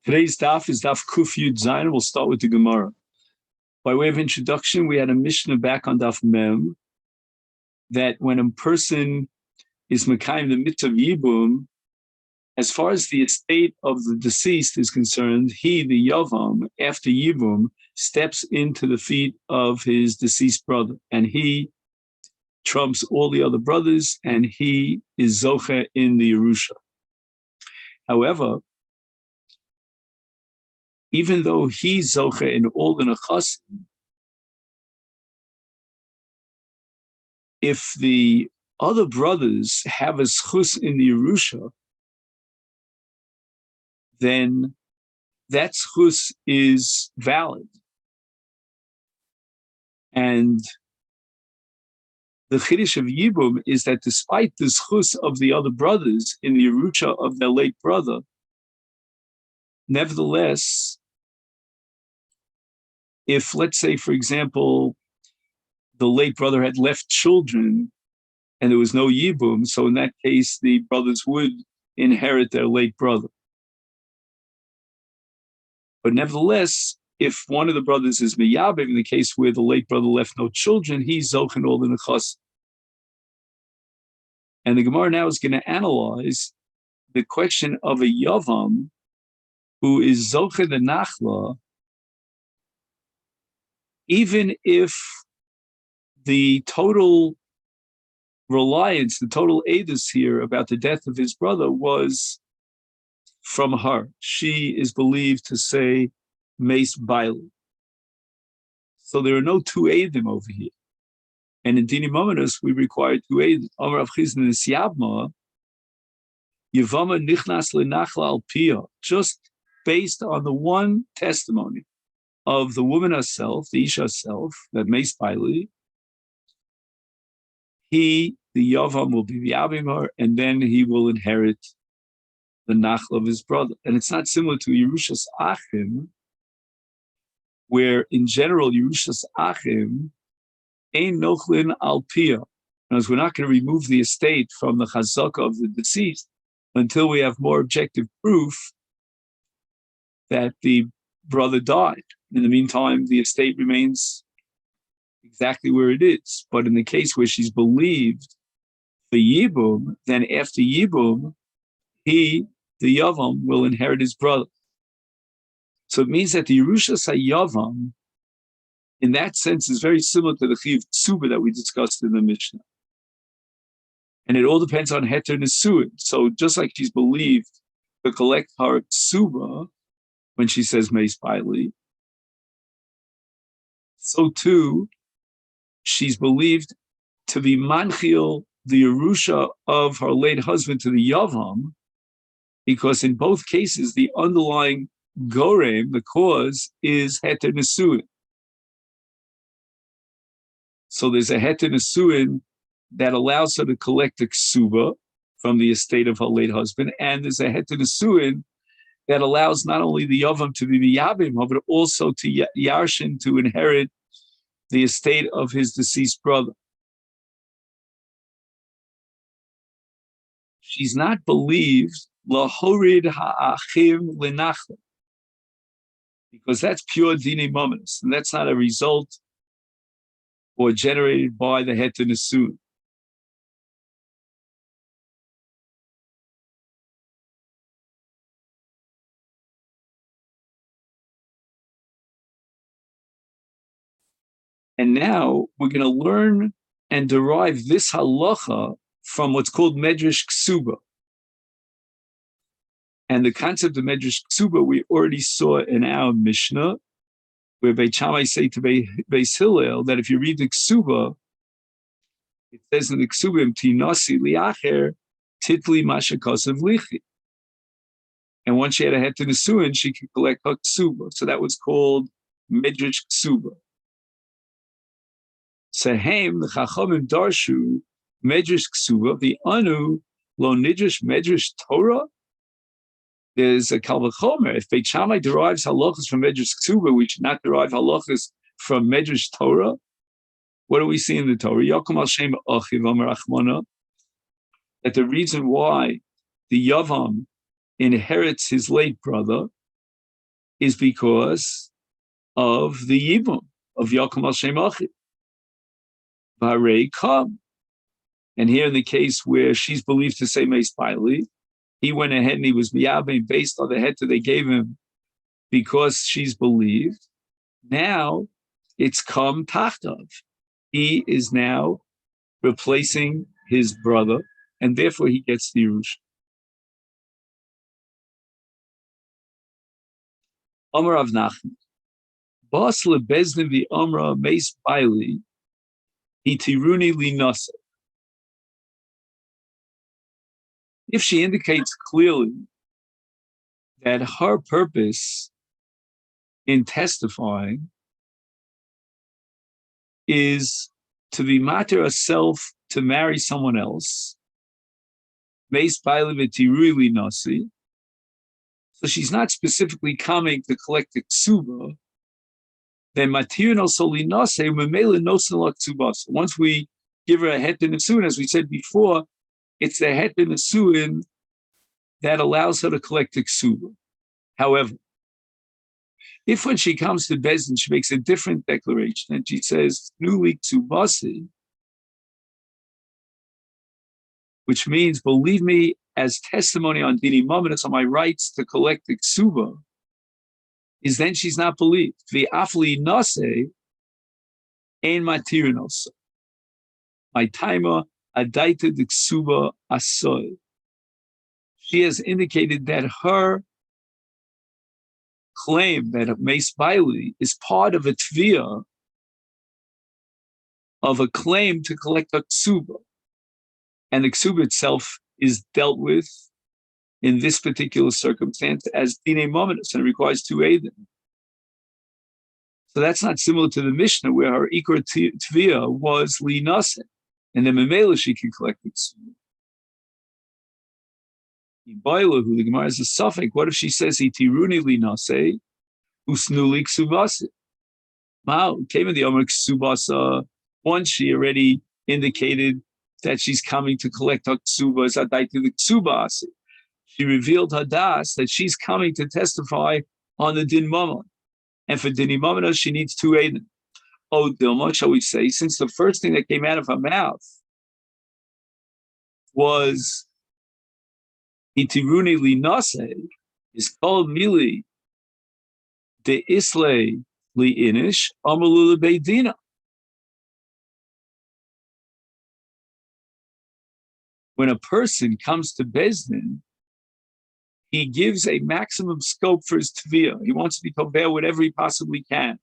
Today's daf is daf Kuf Yud Zayin. We'll start with the Gemara. By way of introduction, we had a Mishnah back on daf Mem that when a person is Mekayim the mitzvah Yibum, as far as the estate of the deceased is concerned, he, the Yavam, after Yibum, steps into the feet of his deceased brother, and he trumps all the other brothers, and he is Zoche in the Yerusha. However, even though he's Zoche in all the Nechasim, if the other brothers have a schus in the Yerusha, then that schus is valid. And the Chiddush of Yibum is that despite the schus of the other brothers in the Yerusha of their late brother, nevertheless, if, let's say, for example, the late brother had left children and there was no Yibum, so in that case, the brothers would inherit their late brother. But nevertheless, if one of the brothers is Meyabim, in the case where the late brother left no children, he's Zochen all the Nechas. And the Gemara now is going to analyze the question of a Yavam who is Zochen the Nachla, even if the total reliance, the total edus here about the death of his brother was from her. She is believed to say Mace Bailey. So there are no two edim over here. And in Dini Mominus, we require two edim. Amar Rav Chizna Nisyabma, Yevamot nichnas lenachla al pia, just based on the one testimony of the woman herself, the Isha herself, that Mace Bailey, he, the Yavam, will be the Abimar, and then he will inherit the Nachla of his brother. And it's not similar to Yerushas Achim, where in general, Yerushas Achim, Ein Nochlin al Pia. Because we're not going to remove the estate from the Chazaka of the deceased until we have more objective proof that the brother died. In the meantime, the estate remains exactly where it is. But in the case where she's believed for Yibum, then after Yibum, he, the Yavam, will inherit his brother. So it means that the Yerushas HaYavam, in that sense, is very similar to the Chiv Tsuba that we discussed in the Mishnah. And it all depends on Heter Nesuin. So just like she's believed to collect her Tsuba when she says Meis Bailey, so too, she's believed to be Manchil, the Yerusha of her late husband, to the Yavam, because in both cases, the underlying Gorem, the cause, is Heter Nesuin. So there's a Heter Nesuin that allows her to collect a Ksuba from the estate of her late husband, and there's a Heter Nesuin that allows not only the Yavam to be the Yabim, but also to Yarshin to inherit the estate of his deceased brother. She's not believed lahorid ha'achim lenachla, because that's pure dini mominus, and that's not a result or generated by the Heter Nesuin. And now we're going to learn and derive this halacha from what's called Medrash Ksuba. And the concept of Medrash Ksuba we already saw in our Mishnah, where Beit Shammai say to Beis Hillel that if you read the Ksuba, it says in the Ksubim, Tinasi liacher titli mashakasav lichi. And once she had a Heter Nesuin, she could collect her Ksuba. So that was called Medrash Ksuba. Sehem, the Chachamim Darshu, Medrash Ksuba, the Anu, Lo Nidrash Medrash Torah. There's a Kal V'chomer. If Beit Shammai derives halachas from Medrash Ksuba, we should not derive halachas from Medrash Torah. What do we see in the Torah? Yakum al Shem Achiv Amar Achmana, that the reason why the Yavam inherits his late brother is because of the Yibum of Yakum al Shemachi. Varei come. And here in the case where she's believed to say Meis Bailey, he went ahead and he was Miyabein based on the heter they gave him because she's believed. Now it's come Tachtav. He is now replacing his brother, and therefore he gets the Yerusha. Amar Rav Nachman. Bas lebezdin vi Amra Meis Bailey, Itiruni li nasa. If she indicates clearly that her purpose in testifying is to be matter herself to marry someone else, Meis Bailey v'tirui li nasi, so she's not specifically coming to collect the ksuba, then matir soli nase memela nosen la ksuba. Once we give her a het b'nesuin, as we said before, it's the het b'nesuin that allows her to collect the ksuba. However, if when she comes to Bezdin, she makes a different declaration and she says, Nuli ksubasi, which means, believe me, as testimony on Dini Mominus, on my rights to collect the ksuba, is then she's not believed. V'afli nase ein matirinos. My timer adaita the ksuba asoy. She has indicated that her claim that Meis Bailey is part of a tvia of a claim to collect a ksuba. And the ksuba itself is dealt with in this particular circumstance as dine mominus, and it requires two eidim. So that's not similar to the Mishnah where her ikor tvia was li nase, and then memela she can collect the ksuba. Who the Gemara is a suffix. What if she says itiruni li nase usnuli ksubase? Wow, came in the Omer ksubasa. Once she already indicated that she's coming to collect her ksuba as adaita the ksubase. She revealed her das that she's coming to testify on the din mamon, and for din mamon she needs two eidim. Oh, Dilma, shall we say, since the first thing that came out of her mouth was Itiruni li nase, is called mili de isle li inish amalula beidina. When a person comes to Bezdin, he gives a maximum scope for his tviyah. He wants to be toveh whatever he possibly can.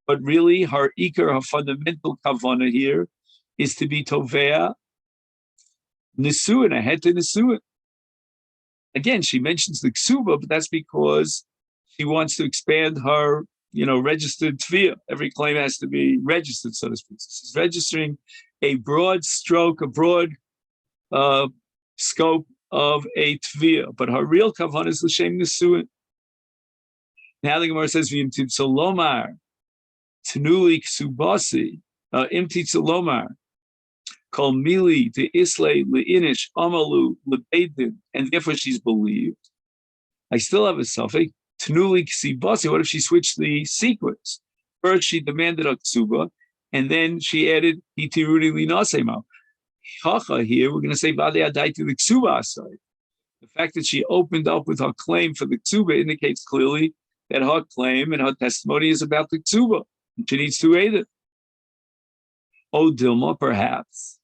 But really, her ikar, her fundamental kavana here, is to be toveh nisuin, a het nisuin. Again, she mentions the ksuba, but that's because she wants to expand her, registered tviyah. Every claim has to be registered, so to speak. She's registering a broad stroke, a broad scope of a tviyah, but her real kavanah is l'shem nisuin. Now the Gemara says, "V'im titzolomar tnuli ksubasi imti tzolomar kol mili de isle leinish amalu lebeidin," and therefore she's believed. I still have a suffix tnuli ksibasi. What if she switched the sequence? First she demanded a ksuba, and then she added itiruni linasema. Here we're going to say Vade Adai to the Ksuba side. The fact that she opened up with her claim for the Ksuba indicates clearly that her claim and her testimony is about the Ksuba. She needs to aid it. Oh, Dilma, perhaps.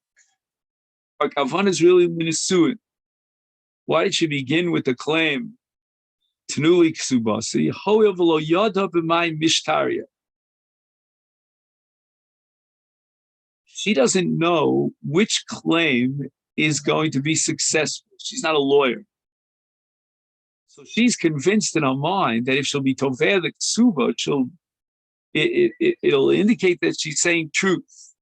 Her kavan is really Minisuin. Why did she begin with the claim Tnuli Ksubasi? However, Yada b'may mishtaria. She doesn't know which claim is going to be successful. She's not a lawyer. So she's convinced in her mind that if she'll be toveh the ksuba, it'll indicate that she's saying truth.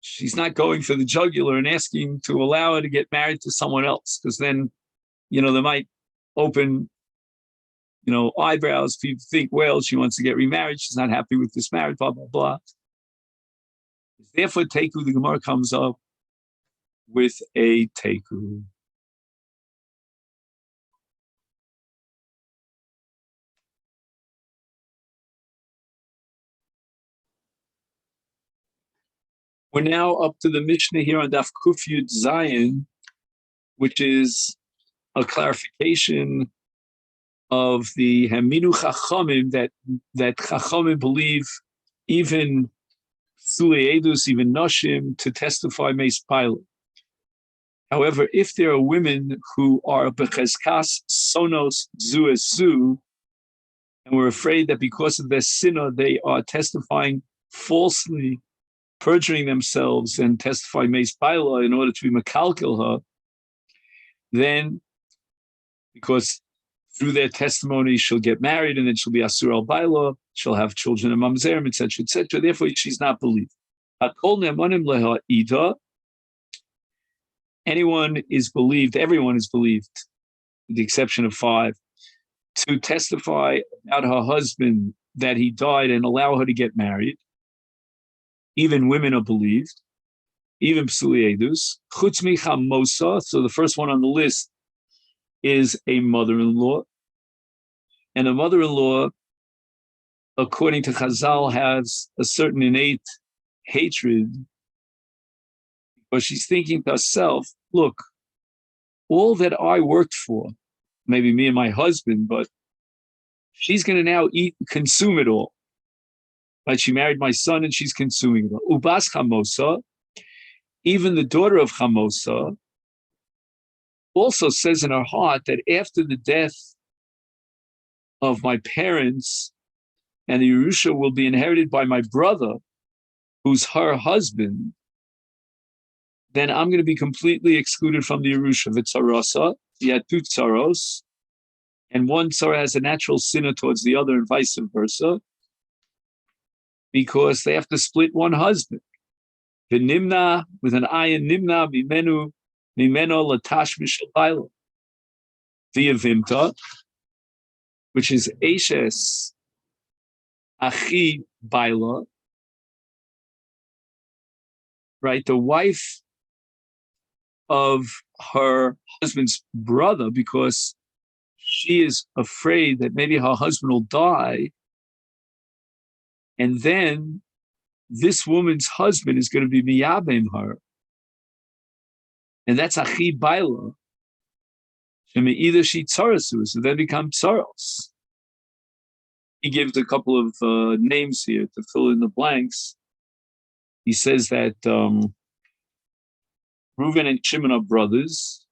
She's not going for the jugular and asking to allow her to get married to someone else, because then, they might open, eyebrows. People think, well, she wants to get remarried. She's not happy with this marriage, blah, blah, blah. Therefore, Teku, the Gemara comes up with a Teku. We're now up to the Mishnah here on Daf Kuf Yud Zayin, which is a clarification of the Haminu Chachamim that Chachamim believe even Sulei Edus, even Noshim, to testify Meis Pilot. However, if there are women who are Becheskas Sonos Zu es Zu, and we're afraid that because of their sinner, they are testifying falsely, perjuring themselves and testify Meis Pilot in order to be Mekalkel her, then because through their testimony she'll get married and then she'll be Asur al Baila, she'll have children and Mamzerim, etc., etc. Therefore, she's not believed. Anyone is believed, everyone is believed, with the exception of 5, to testify about her husband that he died and allow her to get married. Even women are believed, even Psuli Edus. Chutz mi chamosa, so the first one on the list is a mother-in-law. And a mother-in-law, according to Chazal, has a certain innate hatred, but she's thinking to herself, look, all that I worked for, maybe me and my husband, but she's going to now consume it all. Right? She married my son and she's consuming it all. Ubas Chamosa, even the daughter of Chamosa, also says in her heart that after the death of my parents, and the Yerusha will be inherited by my brother, who's her husband, then I'm going to be completely excluded from the Yerusha. V'tzarasa, he had 2 tzaros, and one tzara has a natural sinner towards the other and vice versa, because they have to split one husband. V'nimna, with an ayin, nimna mimeno latash mishalayla. V'yavimta, which is Eshes Achi Baila, right? The wife of her husband's brother, because she is afraid that maybe her husband will die, and then this woman's husband is going to be miyabim her, and that's Achi Baila. Either she tzarasu, so they become tzaros. He gives a couple of names here to fill in the blanks. He says that Reuven and Shimon are brothers,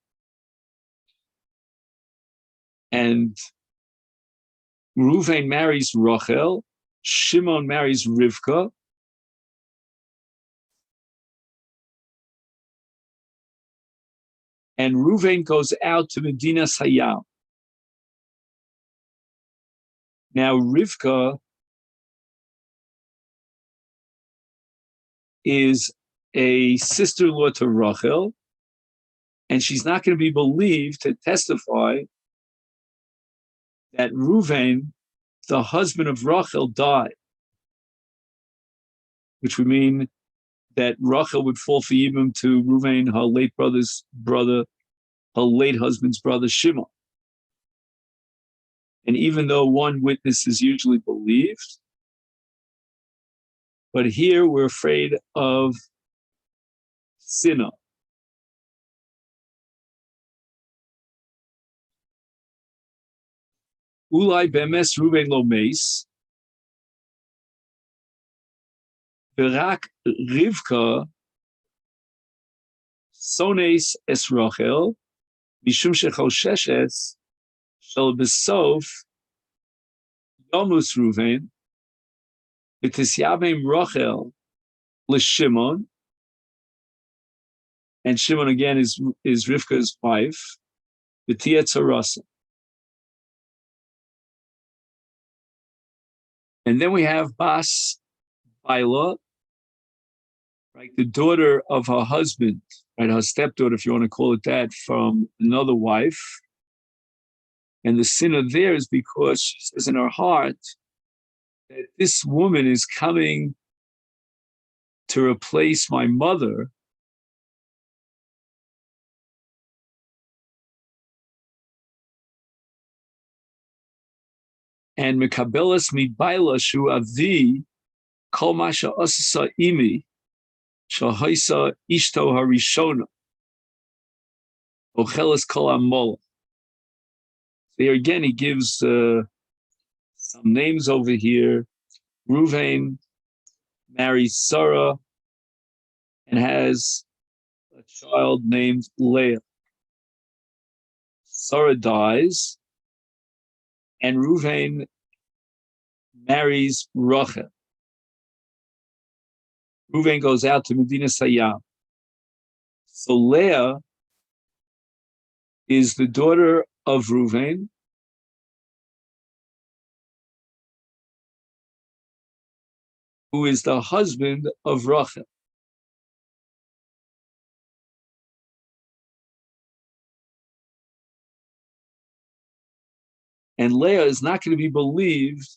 and Reuven marries Rachel, Shimon marries Rivka, and Reuven goes out to Medina Hayam. Now Rivka is a sister-in-law to Rachel, and she's not going to be believed to testify that Reuven, the husband of Rachel, died, which would mean that Rachel would fall for Yibum to Reuven, her late brother's brother, her late husband's brother, Shimon. And even though one witness is usually believed, but here we're afraid of sinner. Ulai bemes Reuven lo meis, v'rak Rivka sones es Rachel, mishum shechoshes shel besof yomus Reuven, v'tisyabim Rachel l'Shimon, and Shimon again is Rivka's wife, v'tiyah tzarasa. And then we have Bas Baila, right, the daughter of her husband, right, her stepdaughter, if you want to call it that, from another wife. And the sinner there is because she says in her heart that this woman is coming to replace my mother. And Mekabelas mi baila shu avi kol masha asasa imi, Shahaisa Ishto Harishona, Ocheles Kol Amola. So here again, he gives some names over here. Ruvain marries Sarah and has a child named Leah. Sarah dies, and Ruvain marries Rachel. Ruvain goes out to Medina Sayyam. So Leah is the daughter of Ruvain, who is the husband of Rachel. And Leah is not going to be believed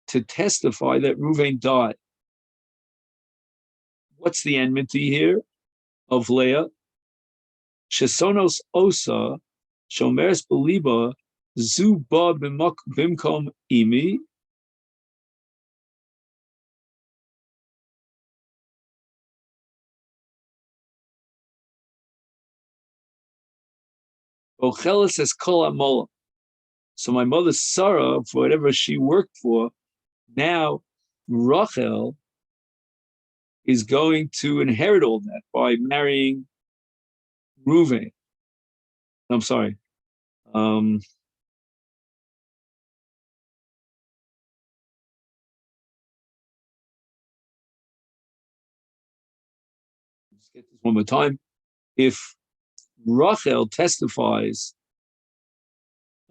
to testify that Ruvain died. What's the enmity here of Leah? Shesonos osa, shomeres beliba, zu ba bimkom imi. Ocheles es kol amola. So my mother Sarah, for whatever she worked for, now Rachel is going to inherit all that by marrying Reuven. I'm sorry. Let's get this one more time. If Rachel testifies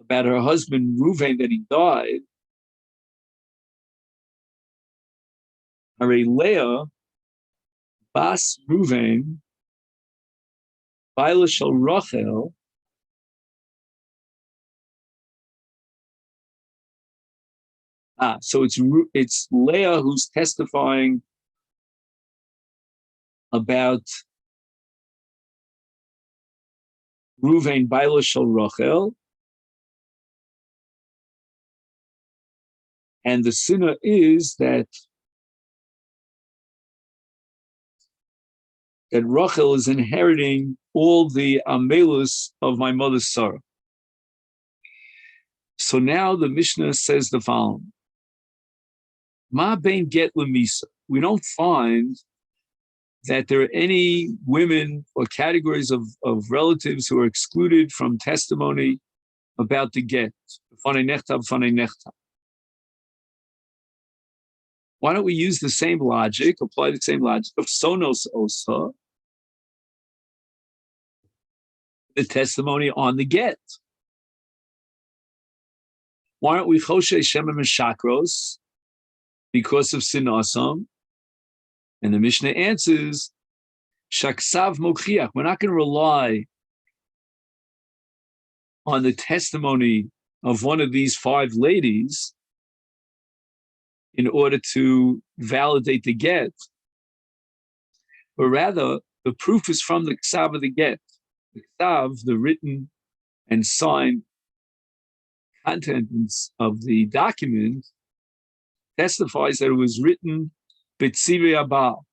about her husband Reuven that he died, Hare Leah, Bas Reuven, Baila Shel Rachel, so it's Leah who's testifying about Reuven Baila Shel Rachel, and the sinner is that Rachel is inheriting all the amelus of my mother Sarah. So now the Mishnah says the following: Ma bein get lemisa. We don't find that there are any women or categories of relatives who are excluded from testimony about the get. Why don't we use the same logic, apply the same logic of sonos osa, the testimony on the get? Why don't we choshe shemem shakros because of sinasam? And the Mishnah answers, shaksav mochiach. We're not going to rely on the testimony of one of these five ladies in order to validate the get, but rather the proof is from the ksav of the get. The ksav, the written and signed contents of the document, testifies that it was written b'tzivei abal.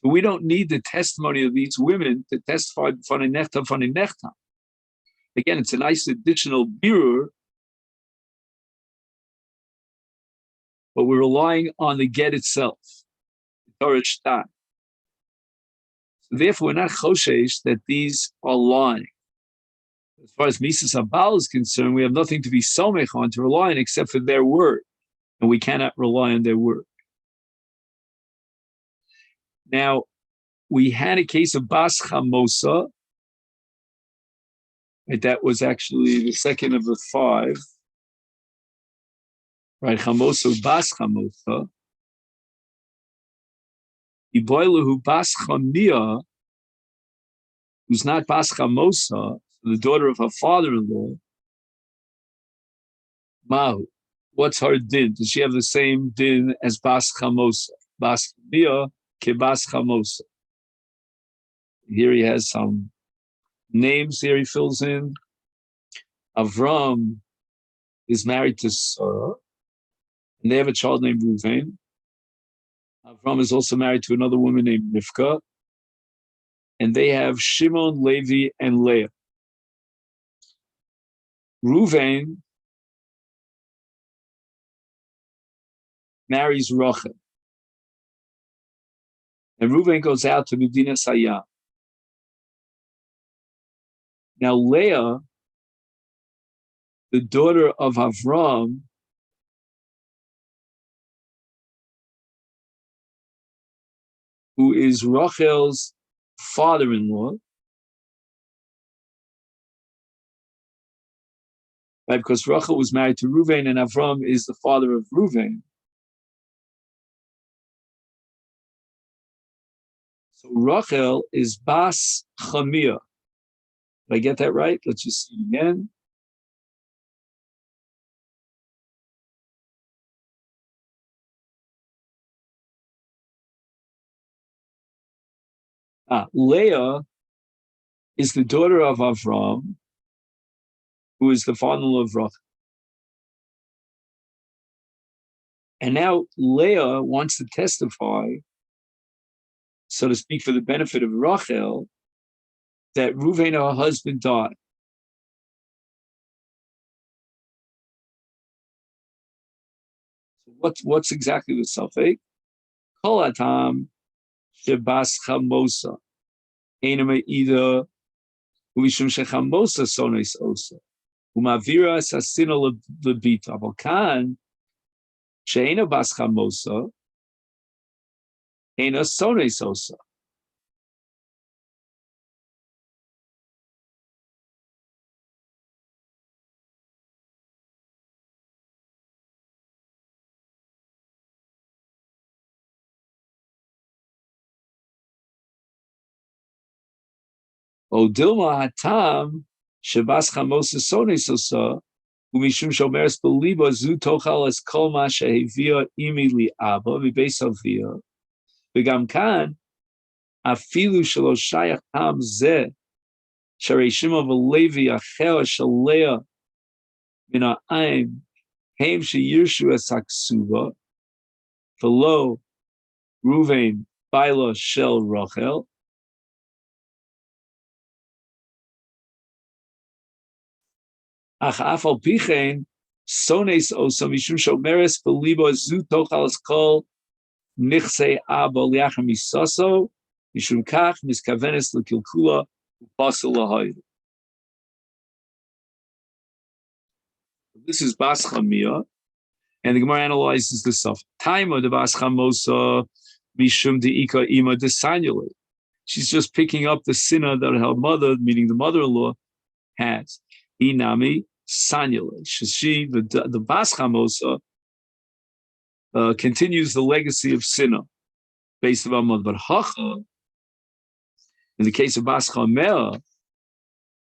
So we don't need the testimony of these women to testify b'fanei nechta. Again, it's a nice additional birur, but we're relying on the get itself, the Torah shtat. So therefore, we're not choshesh that these are lying. As far as Misas Abal is concerned, we have nothing to be somech on, to rely on, except for their word, and we cannot rely on their word. Now, we had a case of Bas Chamosa, right? That was actually the second of the five, right? Chamosa, Bas Chamosa. Iboilahu Bas Chamia, who's not Bas Chamosa, the daughter of her father-in-law. Mahu, what's her din? Does she have the same din as Bas Chamosa? Bas Chamia ke Bas Chamosa. Here he has some names here he fills in. Avram is married to Sarah, and they have a child named Reuven. Avram is also married to another woman named Rivka, and they have Shimon, Levi, and Leah. Reuven marries Rachel, and Reuven goes out to Medina Hayam. Now Leah, the daughter of Avram, who is Rachel's father-in-law, right? Because Rachel was married to Reuven, and Avram is the father of Reuven. So Rachel is Bas Chamia. Did I get that right? Let's just see it again. Leah is the daughter of Avram, who is the father-in-law of Rachel. And now Leah wants to testify, so to speak, for the benefit of Rachel, that Reuven, her husband, died. So what's exactly the suffix? Kol atam shebas chamosa enema ida uishum shechamosa sones osa umavira sasina lebita avalkan sheena bas chamosa ena sones osa. O dilma hatam shebas chamosa sones osa umishum shomeres beliba zu tochal es kol ma shehevia imi li abba v'beis avia v'gam kan afilu shelo shayach tam zeh sharei shimon v'levi acher shel Leah min ha'aim heim sheyirshu es haksuva v'lo Reuven baila shel Rachel. Ach afal pichein sones osa mishum shomeres beliba zu tochal es kol nichse abba liachar misaso mishum kach miskavenes lekilkula upasel lahayd. This is Bas Chamia, and the Gemara analyzes the stuff. Taima de Bas Chamosa mishum deika ima desanyule. She's just picking up the sinna that her mother, meaning the mother-in-law, has. Inami sanyule. She, the Bas Chamosa, continues the legacy of sinna based on mother. But Hacha, in the case of Bas Chamea,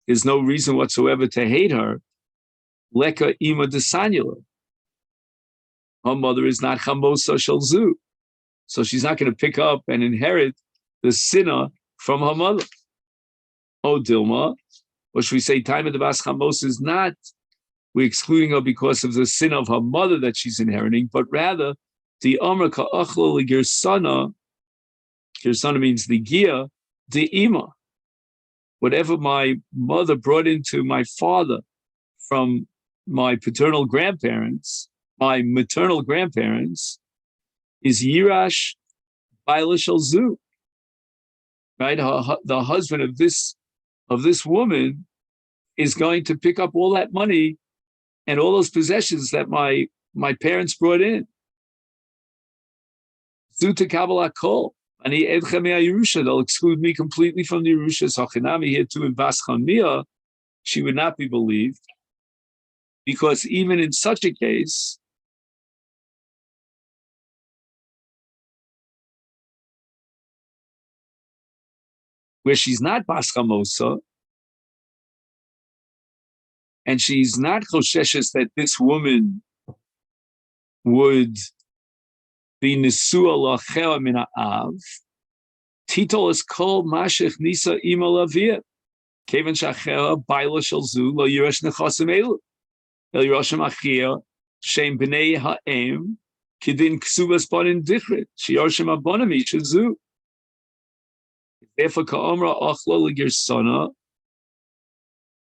there's no reason whatsoever to hate her. Leka ima desanyula. Her mother is not chamosa shalzu, so she's not going to pick up and inherit the sinna from her mother. Oh Dilma, or should we say time of the Bas Chamosa is not, we're excluding her because of the sin of her mother that she's inheriting, but rather the Amr ka'achla l'girsana, girsana means the gia, the ima. Whatever my mother brought into my father from my paternal grandparents, my maternal grandparents, is Yirash Bailashal Zu. Right? The husband of this woman is going to pick up all that money and all those possessions that my parents brought in. Zu to Kabbalah Kol. And they'll exclude me completely from the Yerusha. Hachinami here too in Bas Chamia, she would not be believed. Because even in such a case, where she's not Bas Chamosa, and she's not Chosheshes that this woman would be Nisua Lachel Min Ha'av, Titol is called Mashech Nisa Ima Lavia, Kevan Shachera, Baila Shalzu, Lo Yiresh Nechasim Elu, El Yeroshem Achia, Shem B'nei Ha'em, Kidin ksubas banin dichrit. Shiarshim abonim ishazu. Therefore, ka'omra achlo l'girsana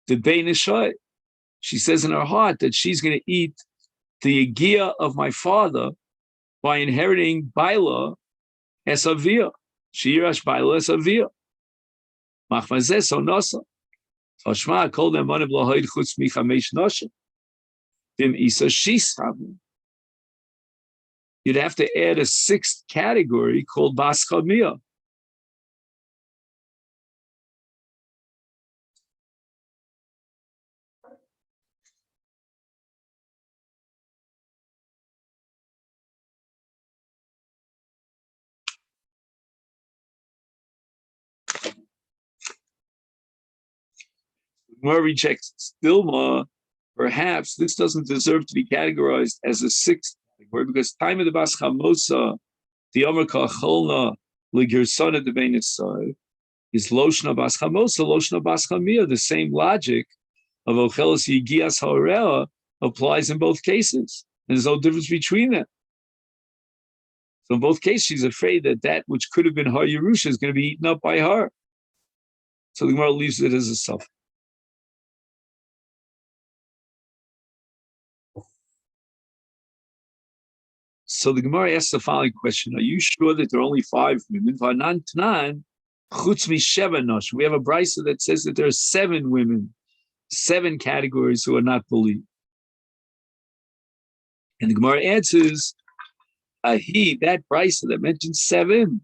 the beinishai. She says in her heart that she's going to eat the yagia of my father by inheriting baila es avia. Shirash baila es avia. Machmazeh so nasa. Tashma kol them manav lahoid chutz michamesh nashim. Vim isa shistam. You'd have to add a sixth category called bas chamia. Gemara rejects Dilma. Perhaps this doesn't deserve to be categorized as a sixth category because time of the bas chamosa, the Amar Kacholna, Ligirsana de Beinisai, is Loshna bas chamosa, Loshna bas chamia. The same logic of Ochelas Yigias Haorea applies in both cases. And there's no difference between them. So in both cases, she's afraid that that which could have been her Yerusha is going to be eaten up by her. So the Gemara leaves it as a suffix. So the Gemara asks the following question: are you sure that there are only 5 women? We have a brisa that says that there are 7 women, 7 categories who are not believed. And the Gemara answers, that brisa that mentions 7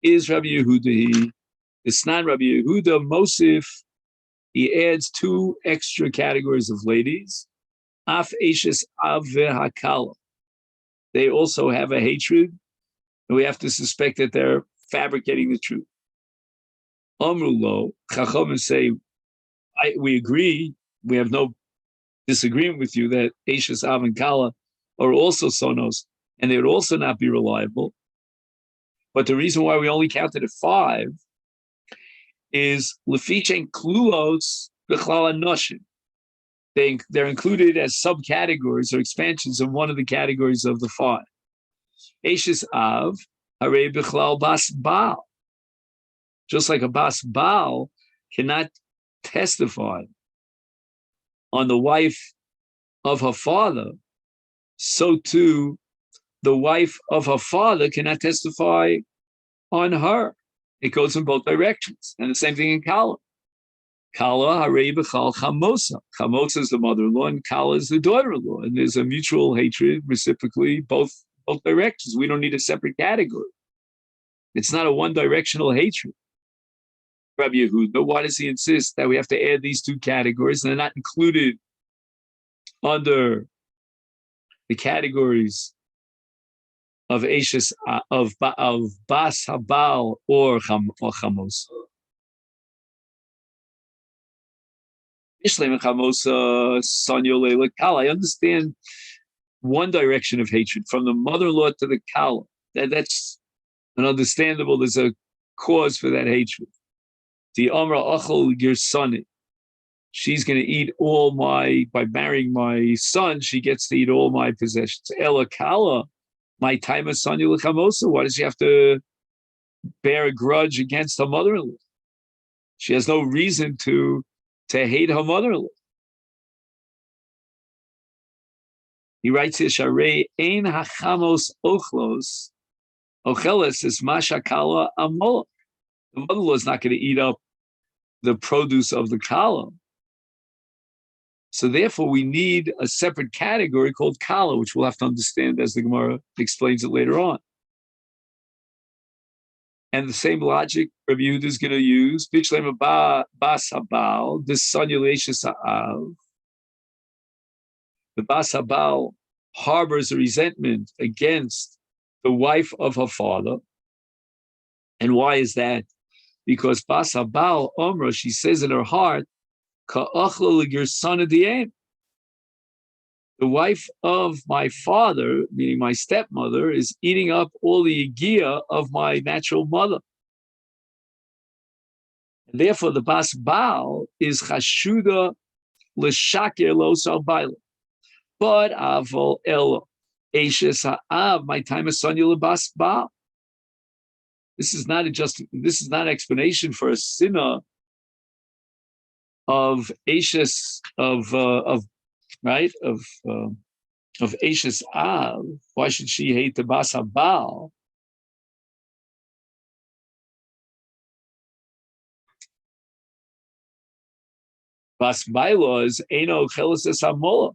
is Rabbi Yehuda. It's not Rabbi Yehuda. Mosif, he adds 2 extra categories of ladies. Af eshes av v'hakala. They also have a hatred, and we have to suspect that they're fabricating the truth. Amrulo, Chachamim say, we agree, we have no disagreement with you that Eshes, Av, and Kala are also sonos, and they would also not be reliable. But the reason why we only counted at 5 is Lefichen Klulos B'chlal Noshim. They're included as subcategories or expansions of one of the categories of the 5. Eshes Av, Harei B'chlal Bas Baal. Just like a Bas Baal cannot testify on the wife of her father, so too the wife of her father cannot testify on her. It goes in both directions. And the same thing in Kala. Kala harei b'chal chamosa. Chamosa is the mother-in-law, and Kala is the daughter-in-law. And there's a mutual hatred, reciprocally, both directions. We don't need a separate category. It's not a one-directional hatred. Rabbi Yehuda, why does he insist that we have to add these 2 categories? And they're not included under the categories of Eshes, of Bas Habal or Chamos. I understand one direction of hatred, from the mother-in-law to the Kala. That's an understandable, there's a cause for that hatred. The Amra Achol Girsani. She's going to eat all by marrying my son, she gets to eat all my possessions. Ela Kala, my time of son Yulichamosa. Why does she have to bear a grudge against her mother-in-law? She has no reason to hate her mother-in-law. He writes here, Sharei ein hachamos ochlos, ocheles is mashakala amola. The mother-in-law is not going to eat up the produce of the kala. So therefore, we need a separate category called kala, which we'll have to understand as the Gemara explains it later on. And the same logic Rabbi Yehuda is going to use. Bichlem bas habal, this son Yuleshes ha'av. The bas habal harbors a resentment against the wife of her father. And why is that? Because bas habal omra, she says in her heart, ka'achla l'girsana diem. The wife of my father, meaning my stepmother, is eating up all the yigia of my natural mother. And therefore, the bas baal is chashuda l'shaker lo salbaila. But avol elo Eishes ha'av, my time is Sonya lebas baal. This is not an explanation for a sinner of Eishes of right of Eishes Av. Why should she hate the Bas Habal? Bas Bailo is Eno Chelis Hamola.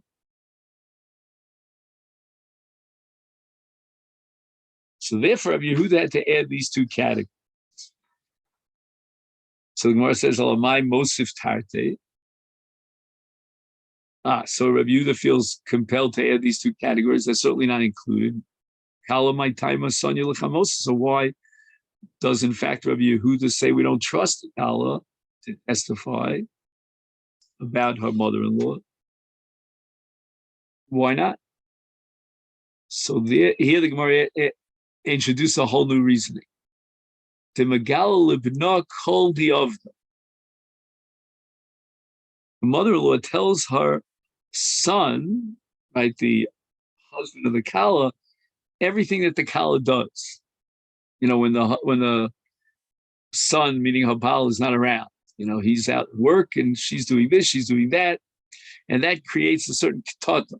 So therefore, Rabbi Yehuda had to add these two categories. So the Gemara says, "Alamai Mosif Tarte." So Rabbi Yehuda feels compelled to add these two categories. They're certainly not included. Kala my time Sonya Lechamosa. So why does in fact Rabbi Yehuda say we don't trust Kala to testify about her mother-in-law? Why not? So here the Gemara introduces a whole new reasoning. The Megala Libna Kol Diavda. The mother-in-law tells her son, right, the husband of the Kala, everything that the Kala does. You know, when the son, meaning Habal, is not around. You know, he's out at work and she's doing this, she's doing that, and that creates a certain ketata.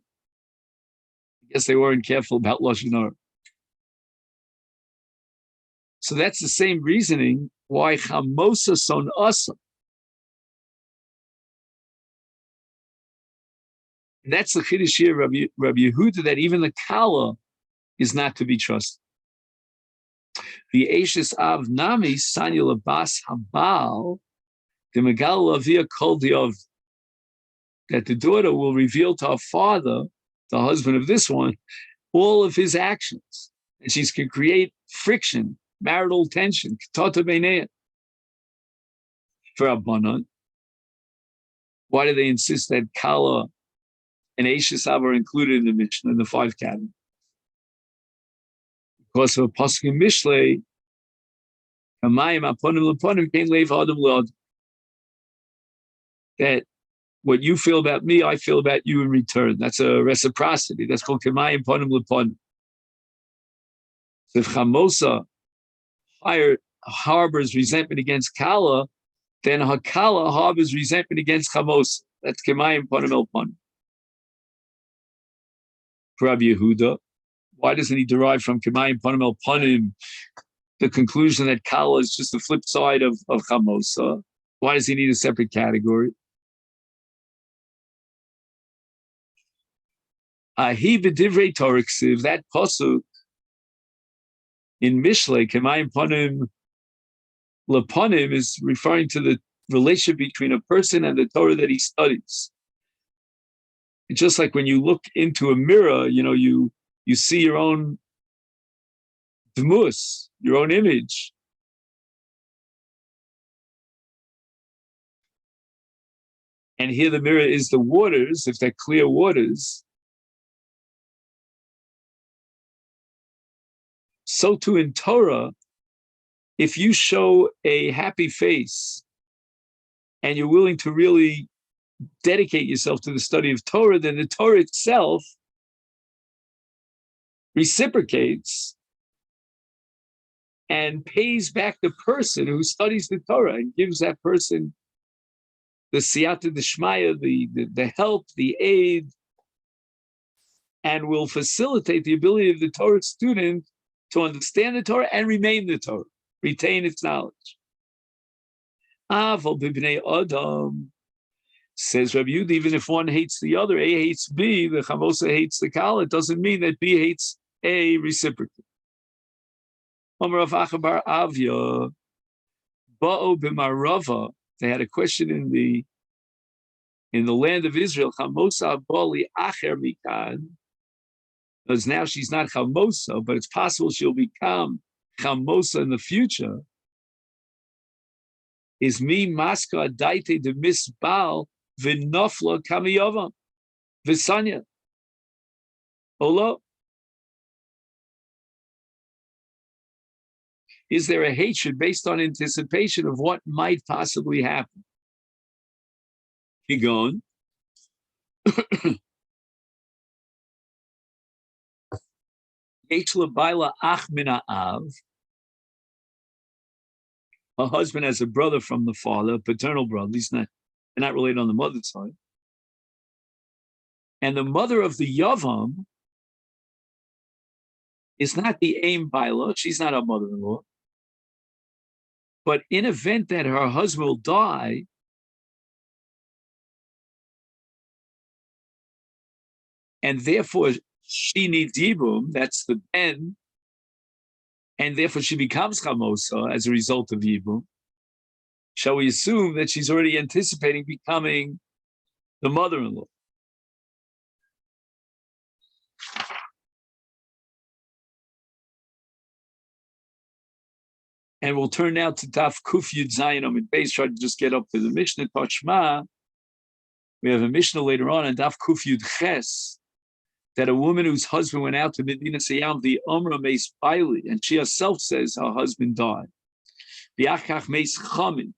I guess they weren't careful about Lashon Hara. So that's the same reasoning why Chamosa son Asam. That's the Chiddush here, Rabbi Yehuda, that even the Kala is not to be trusted. The Eishes Av Nami Sanya Labas Habal, the Megal Lavia Kol Diov, that the daughter will reveal to her father, the husband of this one, all of his actions. And she can create friction, marital tension, Ketata Beinei. For Abbanan, why do they insist that Kala and Eishes Av are included in the Mishnah, in the 5 categories? Because of a pasuk in Mishlei, that what you feel about me, I feel about you in return. That's a reciprocity. That's called Kemayim Ponim Leponim. So if Chamosa harbors resentment against Kala, then Hakala harbors resentment against Chamosa. That's Kemayim Ponim Leponim. For Rabbi Yehuda, why doesn't he derive from Kemayim Ponim Leponim the conclusion that Kala is just the flip side of Chamosa? Why does he need a separate category? He b'divrei Torah ksiv, that pasuk in Mishlei, Kemayim Ponim Leponim, is referring to the relationship between a person and the Torah that he studies. It's just like when you look into a mirror, you know, you see your own dmus, your own image. And here the mirror is the waters, if they're clear waters. So too in Torah, if you show a happy face and you're willing to really dedicate yourself to the study of Torah, then the Torah itself reciprocates and pays back the person who studies the Torah and gives that person the siyata d'shmaya, the help, the aid, and will facilitate the ability of the Torah student to understand the Torah and remain the Torah, retain its knowledge. Aval b'bnei Adam, says Rabbi Yehuda, even if one hates the other, A hates B, the Chamosa hates the Kala, it doesn't mean that B hates A reciprocally. Rav Achabar Avya, Ba'o b'marava, they had a question in the land of Israel, Chamosa bali acher mikan, because now she's not Chamosa, but it's possible she'll become Chamosa in the future. Is me maska daite de misbal v'nofla kamiyova v'sanya. Olo. Is there a hatred based on anticipation of what might possibly happen? Kigon. Her husband has a brother from the father, paternal brother. They're not related on the mother's side. And the mother of the Yavam is not the aim Baila. She's not a mother-in-law. But in event that her husband will die, and therefore she needs Yibum, that's the Ben, and therefore she becomes Chamosa as a result of Yibum, shall we assume that she's already anticipating becoming the mother-in-law? And we'll turn now to Daf Kuf Yud Zayin Amid Beis, try to just get up to the Mishnah Tashma. We have a Mishnah later on Daf Kuf Yud Ches, that a woman whose husband went out to Medina Sayam, the Umrah Meis Baili, and she herself says her husband died. V'achach Meis Chamin,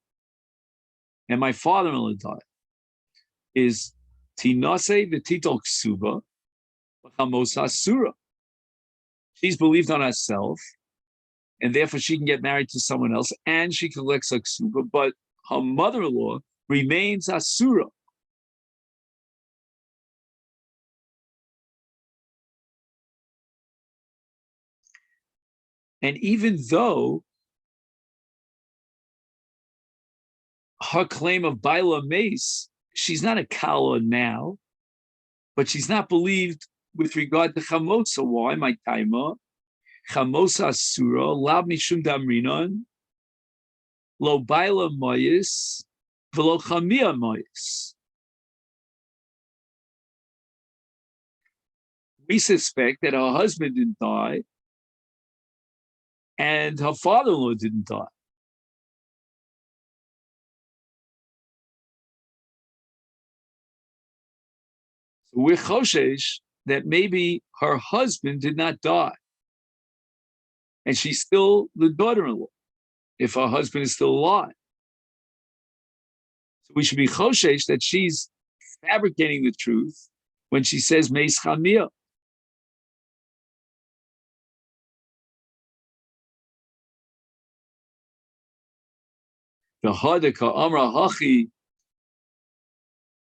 and my father-in-law died. Is Tinase V'titol Ksuba V'chamos Asura. She's believed on herself, and therefore she can get married to someone else, and she collects a ksuba, but her mother-in-law remains Asura. And even though her claim of Baila Mace, she's not a Kala now, but she's not believed with regard to Chamosa. Why, my Taima? Chamosa Asura, Lab Mishum Damrinon, Lo Baila Moyis, Velo Chamia Moyis. We suspect that her husband didn't die and her father-in-law didn't die. So we're choshesh that maybe her husband did not die, and she's still the daughter-in-law, if her husband is still alive. So we should be choshesh that she's fabricating the truth when she says meis chamia. The hadaka amra hachi,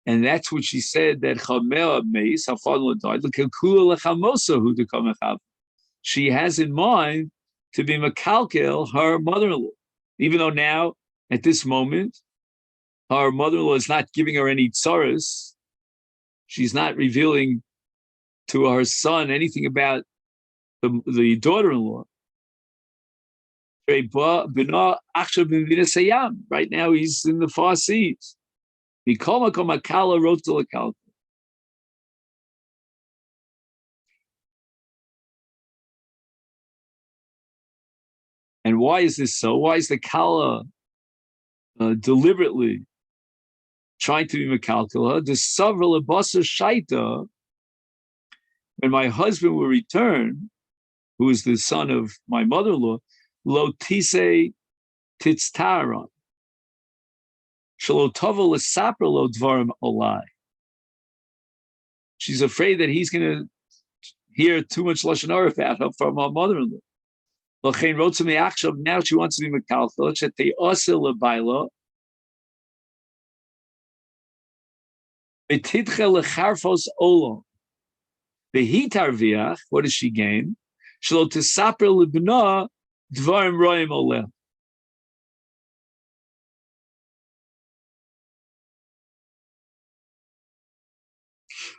and that's what she said, that chamea meis, her father-in-law died. She has in mind to be makalkel her mother-in-law, even though now at this moment her mother-in-law is not giving her any tsaras. She's not revealing to her son anything about the daughter-in-law. Right now he's in the far seas. And why is this so? Why is the Kala deliberately trying to be Mekalkala? The Savra Lebasa Shaita, when my husband will return, who is the son of my mother-in-law, Lo Tise Titztaron. Shalotava Lesapra Lo Dvarim Olai. She's afraid that he's going to hear too much Lashon Hara about her from her mother-in-law. Now she wants to be Mekalkala, Shetei Asa Lebaila, Betidche Lecharfos Olam. Behitarviach, what does she gain? Shlo Tisaper Lebna Dvarim Roim Oleh.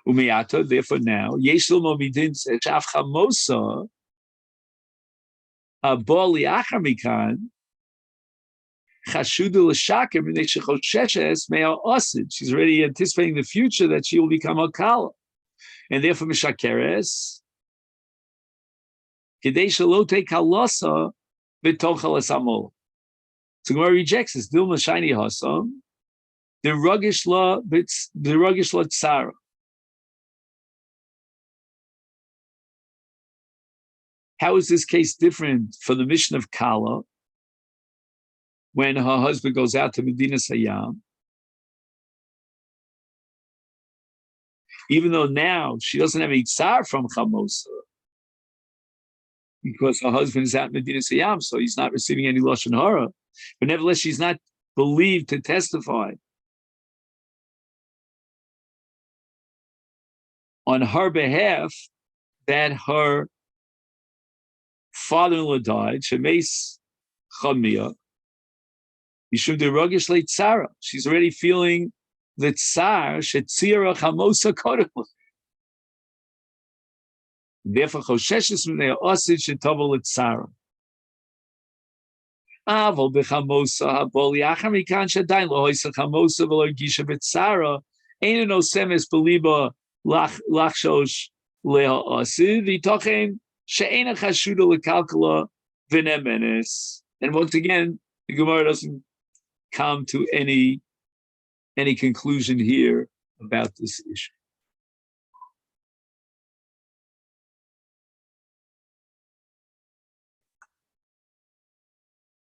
Umiata, therefore now, Yeshlo Momidin Shaf Chamosa, Aboli Achamikan, Chashudu L'Shaker, Minei Shechosheshes Mea Osid. She's already anticipating the future that she will become a Kala. And therefore, Mishakeres, Kidei Shalote Kalasa, V'tochal Esamol. So Gemara rejects this. Dilma Shiny Hasam, the Ruggish Law Tsara. How is this case different from the mission of Kala when her husband goes out to Medina Sayyam? Even though now she doesn't have any tsar from Chamosa, because her husband is at Medina Sayyam, so he's not receiving any Lashon Hara. But nevertheless, she's not believed to testify on her behalf that her father-in-law died. Shemeis Chamia. Yishum derogish leitzara. She's already feeling the tsar shetzira chamosa kodem. Therefore, chosheshes minei osid shetovel leitzara. Avol bechamosa habol yachar mikan shadayin lohoisa chamosa v'lo gisha b'tzara. Ein no semes beliba lachshosh leha osid v'tochen she'ena chashuda lekalkala v'nemenes. And once again, the Gemara doesn't come to any conclusion here about this issue.